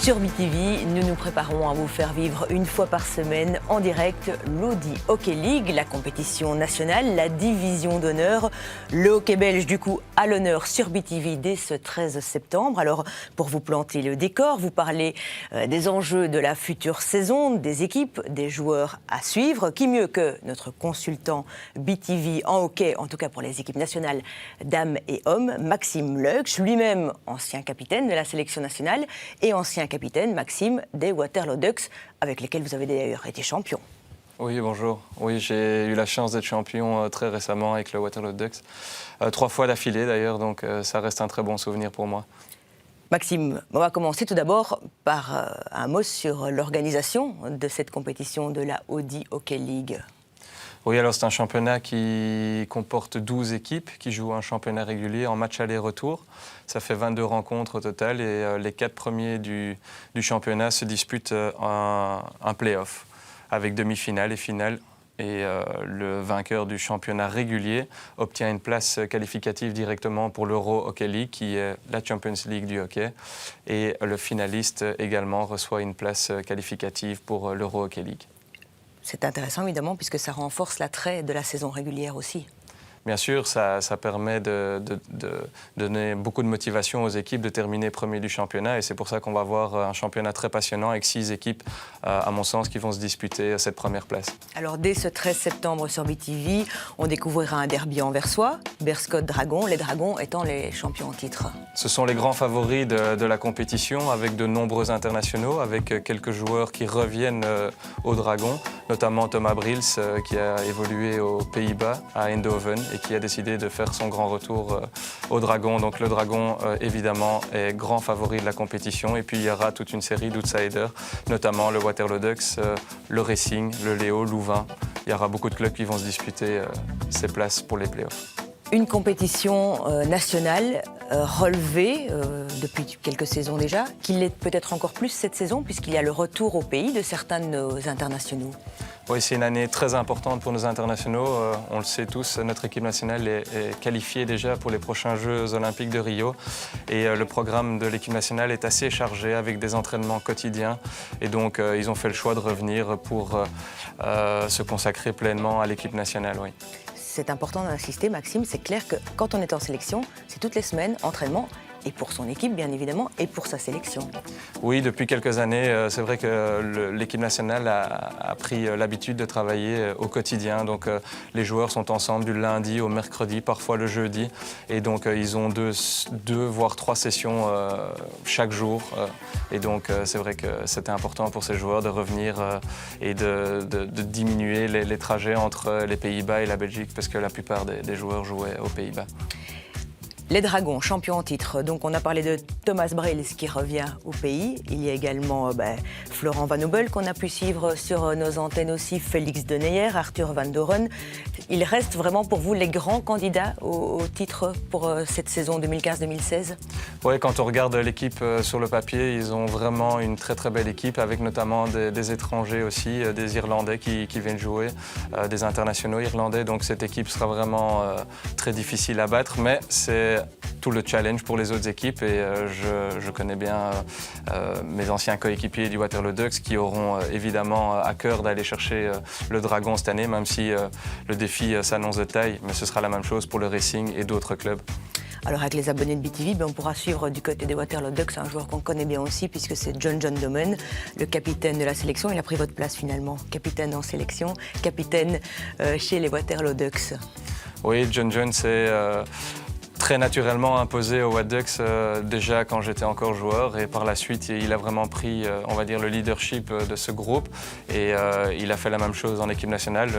Sur BTV, nous nous préparons à vous faire vivre une fois par semaine en direct l'Audi Hockey League, la compétition nationale, la division d'honneur. Le hockey belge, du coup, à l'honneur sur BTV dès ce 13 septembre. Alors, pour vous planter le décor, vous parlez des enjeux de la future saison, des équipes, des joueurs à suivre. Qui mieux que notre consultant BTV en hockey, en tout cas pour les équipes nationales dames et hommes, Maxime Leuksch, lui-même ancien capitaine de la sélection nationale et ancien capitaine, Maxime, des Waterloo Ducks, avec lesquels vous avez d'ailleurs été champion. Oui, bonjour. Oui, j'ai eu la chance d'être champion très récemment avec le Waterloo Ducks. 3 fois d'affilée d'ailleurs, donc ça reste un très bon souvenir pour moi. Maxime, on va commencer tout d'abord par un mot sur l'organisation de cette compétition de la Audi Hockey League. Oui, alors c'est un championnat qui comporte 12 équipes qui jouent un championnat régulier en match aller-retour. Ça fait 22 rencontres au total et les 4 premiers du championnat se disputent un play-off avec demi-finale et finale. Et le vainqueur du championnat régulier obtient une place qualificative directement pour l'Euro Hockey League, qui est la Champions League du hockey. Et le finaliste également reçoit une place qualificative pour l'Euro Hockey League. C'est intéressant évidemment puisque ça renforce l'attrait de la saison régulière aussi. Bien sûr, ça permet de donner beaucoup de motivation aux équipes de terminer premier du championnat et c'est pour ça qu'on va avoir un championnat très passionnant avec 6 équipes, à mon sens, qui vont se disputer cette première place. Alors dès ce 13 septembre sur BTV, on découvrira un derby anversois, Berscott-Dragons, les Dragons étant les champions en titre. Ce sont les grands favoris de la compétition avec de nombreux internationaux, avec quelques joueurs qui reviennent aux Dragons, notamment Thomas Brils qui a évolué aux Pays-Bas, à Eindhoven, et qui a décidé de faire son grand retour au Dragon. Donc le Dragon, évidemment, est grand favori de la compétition. Et puis il y aura toute une série d'outsiders, notamment le Waterloo Ducks, le Racing, le Léo, Louvain. Il y aura beaucoup de clubs qui vont se disputer ces places pour les playoffs. Une compétition nationale relevée depuis quelques saisons déjà, qui l'est peut-être encore plus cette saison, puisqu'il y a le retour au pays de certains de nos internationaux. Oui, c'est une année très importante pour nos internationaux. On le sait tous, notre équipe nationale est qualifiée déjà pour les prochains Jeux olympiques de Rio. Et le programme de l'équipe nationale est assez chargé avec des entraînements quotidiens. Et donc, ils ont fait le choix de revenir pour se consacrer pleinement à l'équipe nationale. Oui. C'est important d'insister, Maxime, c'est clair que quand on est en sélection, c'est toutes les semaines, entraînement, et pour son équipe, bien évidemment, et pour sa sélection. Oui, depuis quelques années, c'est vrai que l'équipe nationale a pris l'habitude de travailler au quotidien. Donc, les joueurs sont ensemble du lundi au mercredi, parfois le jeudi. Et donc, ils ont deux voire 3 sessions chaque jour. Et donc, c'est vrai que c'était important pour ces joueurs de revenir et de diminuer les trajets entre les Pays-Bas et la Belgique, parce que la plupart des joueurs jouaient aux Pays-Bas. Les Dragons, champions en titre. Donc on a parlé de Thomas Brils qui revient au pays. Il y a également Florent Van Hobel qu'on a pu suivre sur nos antennes aussi, Félix Deneyer, Arthur Van Doren. Il reste vraiment pour vous les grands candidats au titre pour cette saison 2015-2016 ? Oui, quand on regarde l'équipe sur le papier, ils ont vraiment une très très belle équipe avec notamment des étrangers aussi, des Irlandais qui viennent jouer, des internationaux irlandais. Donc cette équipe sera vraiment très difficile à battre, mais c'est tout le challenge pour les autres équipes et je connais bien mes anciens coéquipiers du Waterloo Ducks qui auront évidemment à cœur d'aller chercher le Dragon cette année, même si le défi s'annonce de taille, mais ce sera la même chose pour le Racing et d'autres clubs. Alors avec les abonnés de BTV, on pourra suivre du côté des Waterloo Ducks un joueur qu'on connaît bien aussi puisque c'est John Domen, le capitaine de la sélection. Il a pris votre place finalement, capitaine en sélection, capitaine chez les Waterloo Ducks. Oui, John s'est très naturellement imposé aux Waterloo Ducks déjà quand j'étais encore joueur et par la suite il a vraiment pris on va dire le leadership de ce groupe et il a fait la même chose en équipe nationale.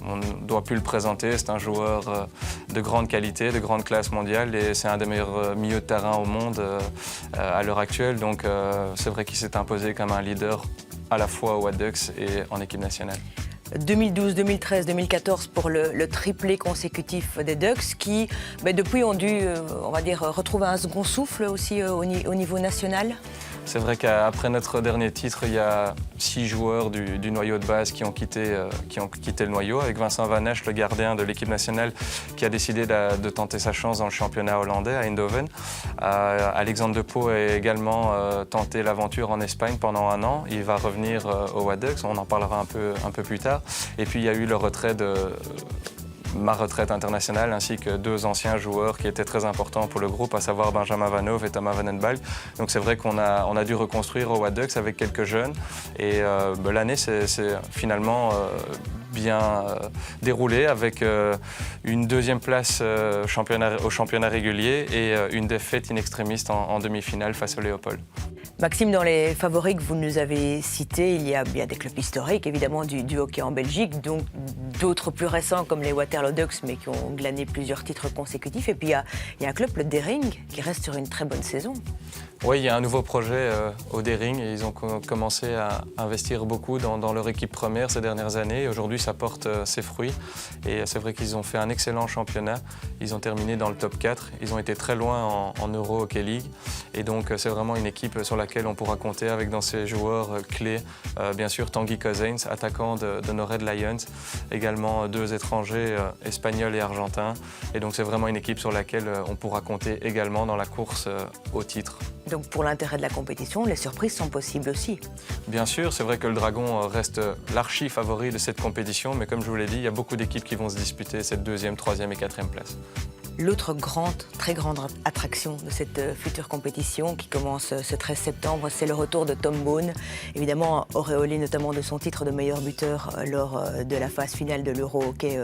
On ne doit plus le présenter, c'est un joueur de grande qualité, de grande classe mondiale et c'est un des meilleurs milieux de terrain au monde à l'heure actuelle, donc c'est vrai qu'il s'est imposé comme un leader à la fois aux Waterloo Ducks et en équipe nationale. 2012, 2013, 2014 pour le triplé consécutif des Ducks qui, depuis, ont dû, on va dire, retrouver un second souffle aussi au niveau national. C'est vrai qu'après notre dernier titre, il y a 6 joueurs du noyau de base qui ont quitté le noyau, avec Vincent Van Esch, le gardien de l'équipe nationale, qui a décidé de tenter sa chance dans le championnat hollandais à Eindhoven. Alexandre De Pau a également tenté l'aventure en Espagne pendant 1 an. Il va revenir au Wadux, on en parlera un peu plus tard. Et puis il y a eu le retrait de ma retraite internationale, ainsi que 2 anciens joueurs qui étaient très importants pour le groupe, à savoir Benjamin Van Hove et Thomas Van den Balk. Donc c'est vrai qu'on a dû reconstruire au Wadux avec quelques jeunes. Et l'année s'est finalement bien déroulée, avec une 2e place au championnat régulier et une défaite in extremis en demi-finale face au Léopold. Maxime, dans les favoris que vous nous avez cités, il y a bien des clubs historiques, évidemment, du hockey en Belgique, donc d'autres plus récents comme les Waterloo Ducks, mais qui ont glané plusieurs titres consécutifs. Et puis il y a un club, le Dering, qui reste sur une très bonne saison. Oui, il y a un nouveau projet au Dering et ils ont commencé à investir beaucoup dans leur équipe première ces dernières années. Aujourd'hui, ça porte ses fruits et c'est vrai qu'ils ont fait un excellent championnat. Ils ont terminé dans le top 4. Ils ont été très loin en Euro Hockey League et donc c'est vraiment une équipe sur laquelle on pourra compter avec dans ses joueurs clés. Bien sûr, Tanguy Cousins, attaquant de nos Red Lions, également 2 étrangers espagnols et argentins. Et donc c'est vraiment une équipe sur laquelle on pourra compter également dans la course au titre. Donc pour l'intérêt de la compétition, les surprises sont possibles aussi. Bien sûr, c'est vrai que le Dragon reste l'archi-favori de cette compétition, mais comme je vous l'ai dit, il y a beaucoup d'équipes qui vont se disputer cette 2e, 3e et 4e place. L'autre très grande attraction de cette future compétition qui commence ce 13 septembre, c'est le retour de Tom Bone, évidemment auréolé notamment de son titre de meilleur buteur lors de la phase finale de l'Euro Hockey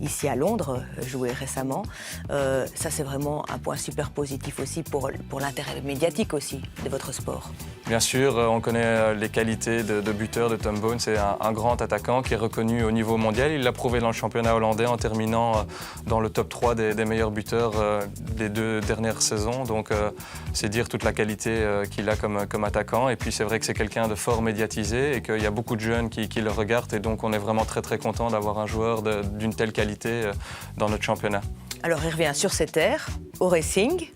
ici à Londres, joué récemment. Ça, c'est vraiment un point super positif aussi pour l'intérêt médiatique aussi de votre sport. Bien sûr, on connaît les qualités de buteur de Tom Bone. C'est un grand attaquant qui est reconnu au niveau mondial. Il l'a prouvé dans le championnat hollandais en terminant dans le top 3 des meilleurs buteurs des 2 dernières saisons. Donc c'est dire toute la qualité qu'il a comme attaquant. Et puis c'est vrai que c'est quelqu'un de fort médiatisé et qu'il y a beaucoup de jeunes qui le regardent. Et donc on est vraiment très très content d'avoir un joueur d'une telle qualité dans notre championnat. Alors il revient sur ses terres, au Racing.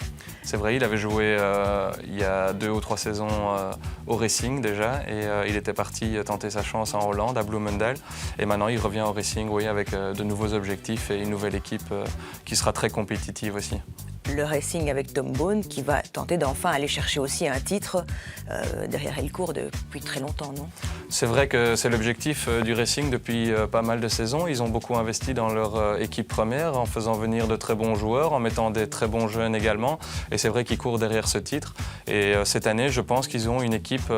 C'est vrai, il avait joué il y a 2 ou 3 saisons au Racing déjà et il était parti tenter sa chance en Hollande, à Bloemendaal. Et maintenant, il revient au Racing, oui, avec de nouveaux objectifs et une nouvelle équipe qui sera très compétitive aussi. Le Racing avec Tom Bone qui va tenter d'enfin aller chercher aussi un titre. Derrière, il court depuis très longtemps, non? C'est vrai que c'est l'objectif du Racing depuis pas mal de saisons. Ils ont beaucoup investi dans leur équipe première en faisant venir de très bons joueurs, en mettant des très bons jeunes également. Et c'est vrai qu'ils courent derrière ce titre. Et cette année, je pense qu'ils ont une équipe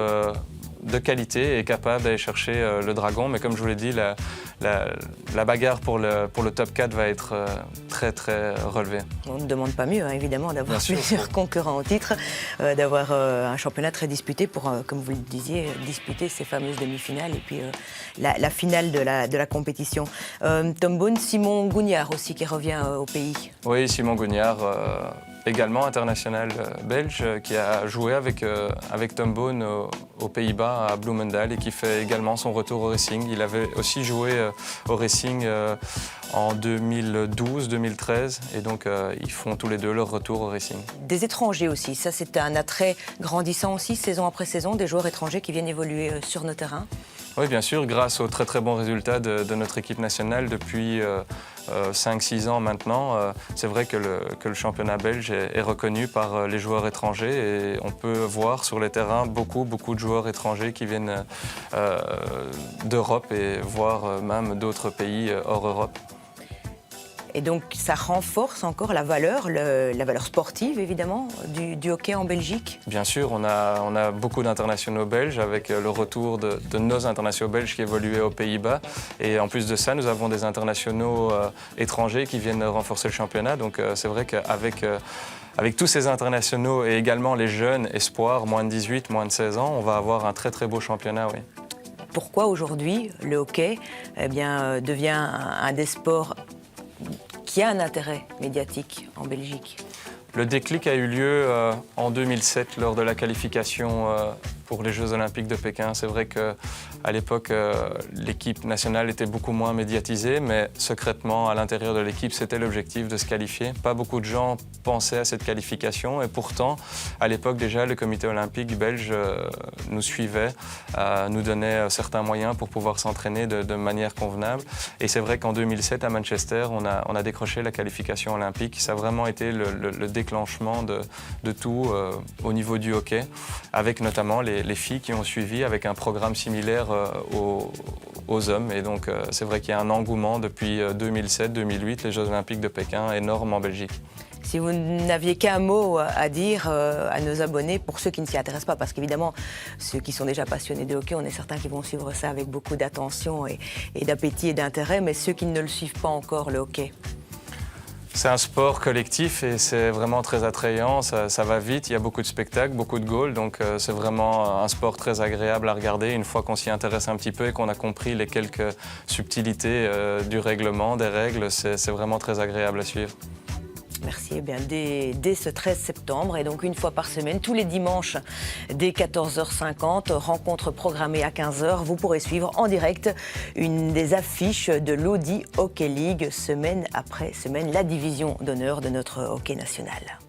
de qualité et capable d'aller chercher le Dragon. Mais comme je vous l'ai dit, la bagarre pour le top 4 va être très très relevée. On ne demande pas mieux, hein, évidemment, d'avoir plusieurs concurrents au titre, d'avoir un championnat très disputé pour, comme vous le disiez, disputer ces fameuses demi-finales et puis la finale de la compétition. Tom Bone, Simon Gougnard aussi qui revient au pays. Oui, Simon Gougnard, également international belge, qui a joué avec Tom Bone aux Pays-Bas, à Bloemendaal, et qui fait également son retour au Racing. Il avait aussi joué au Racing en 2012-2013, et donc ils font tous les 2 leur retour au Racing. Des étrangers aussi, ça c'est un attrait grandissant aussi, saison après saison, des joueurs étrangers qui viennent évoluer sur nos terrains. Oui, bien sûr, grâce aux très très bons résultats de notre équipe nationale depuis 5-6 ans maintenant. C'est vrai que le championnat belge est reconnu par les joueurs étrangers et on peut voir sur les terrains beaucoup de joueurs étrangers qui viennent d'Europe et voire même d'autres pays hors Europe. Et donc ça renforce encore la valeur sportive évidemment du hockey en Belgique. Bien sûr, on a beaucoup d'internationaux belges avec le retour de nos internationaux belges qui évoluaient aux Pays-Bas. Et en plus de ça, nous avons des internationaux étrangers qui viennent renforcer le championnat. Donc c'est vrai qu'avec tous ces internationaux et également les jeunes espoirs, moins de 18, moins de 16 ans, on va avoir un très très beau championnat, oui. Pourquoi aujourd'hui le hockey devient un des sports qui a un intérêt médiatique en Belgique? Le déclic a eu lieu en 2007 lors de la qualification pour les Jeux Olympiques de Pékin. C'est vrai qu'à l'époque, l'équipe nationale était beaucoup moins médiatisée, mais secrètement, à l'intérieur de l'équipe, c'était l'objectif de se qualifier. Pas beaucoup de gens pensaient à cette qualification et pourtant, à l'époque déjà, le comité olympique belge nous suivait, nous donnait certains moyens pour pouvoir s'entraîner de manière convenable. Et c'est vrai qu'en 2007, à Manchester, on a décroché la qualification olympique. Ça a vraiment été le déclenchement de tout au niveau du hockey, avec notamment les filles qui ont suivi avec un programme similaire aux hommes. Et donc c'est vrai qu'il y a un engouement depuis 2007-2008, les Jeux Olympiques de Pékin, énorme en Belgique. Si vous n'aviez qu'un mot à dire à nos abonnés, pour ceux qui ne s'y intéressent pas, parce qu'évidemment, ceux qui sont déjà passionnés de hockey, on est certains qui vont suivre ça avec beaucoup d'attention et d'appétit et d'intérêt, mais ceux qui ne le suivent pas encore, le hockey. C'est un sport collectif et c'est vraiment très attrayant, ça va vite, il y a beaucoup de spectacles, beaucoup de goals, donc c'est vraiment un sport très agréable à regarder. Une fois qu'on s'y intéresse un petit peu et qu'on a compris les quelques subtilités du règlement, des règles, c'est vraiment très agréable à suivre. Merci. Eh bien, dès ce 13 septembre, et donc une fois par semaine, tous les dimanches, dès 14h50, rencontre programmée à 15h, vous pourrez suivre en direct une des affiches de l'Audi Hockey League, semaine après semaine, la division d'honneur de notre hockey national.